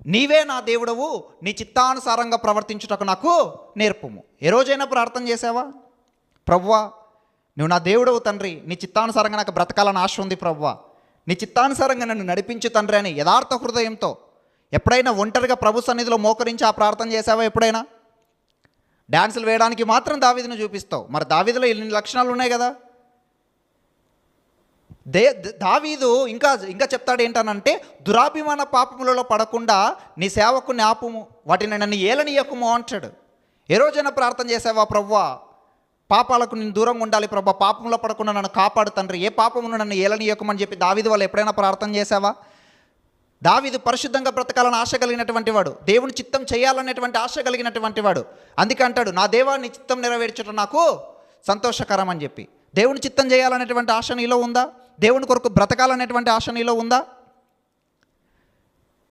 నీవే నా దేవుడవు, నీ చిత్తానుసారంగా ప్రవర్తించుటకు నాకు నేర్పుము. ఏ రోజైనా ప్రార్థన చేసావా? ప్రభువా నువ్వు నా దేవుడవు తండ్రి, నీ చిత్తానుసారంగా నాకు బ్రతకాలని ఆశ ఉంది ప్రభువా, నీ చిత్తానుసారంగా నన్ను నడిపించు తండ్రి అని యథార్థ హృదయంతో ఎప్పుడైనా ఒంటరిగా ప్రభు సన్నిధిలో మోకరించి ఆ ప్రార్థన చేసావా? ఎప్పుడైనా డ్యాన్సులు వేయడానికి మాత్రం దావీదును చూపిస్తావు. మరి దావీదులో ఎన్ని లక్షణాలు ఉన్నాయి కదా. దావీదు ఇంకా చెప్తాడు ఏంటనంటే, దురాభిమాన పాపములలో పడకుండా నీ సేవకుని ఆపుము, వాటిని నన్ను ఏలనీయకుము అంటాడు. ఏ రోజైనా ప్రార్థన చేసావా? ప్రభువా పాపాలకు నేను దూరంగా ఉండాలి ప్రభా, పాపంలో పడకుండా నన్ను కాపాడు తండ్రి, ఏ పాపమును నన్ను ఏలనీయకమని చెప్పి దావీదు వాళ్ళు ఎప్పుడైనా ప్రార్థన చేసావా? దావీదు పరిశుద్ధంగా బ్రతకాలని ఆశ కలిగినటువంటి వాడు, దేవుని చిత్తం చేయాలనేటువంటి ఆశ కలిగినటువంటి వాడు. అందుకే అంటాడు, నా దేవా నీ చిత్తం నెరవేర్చడం నాకు సంతోషకరం అని చెప్పి. దేవుని చిత్తం చేయాలనేటువంటి ఆశ నీలో ఉందా? దేవుని కొరకు బ్రతకాలనేటువంటి ఆశ నీలో ఉందా?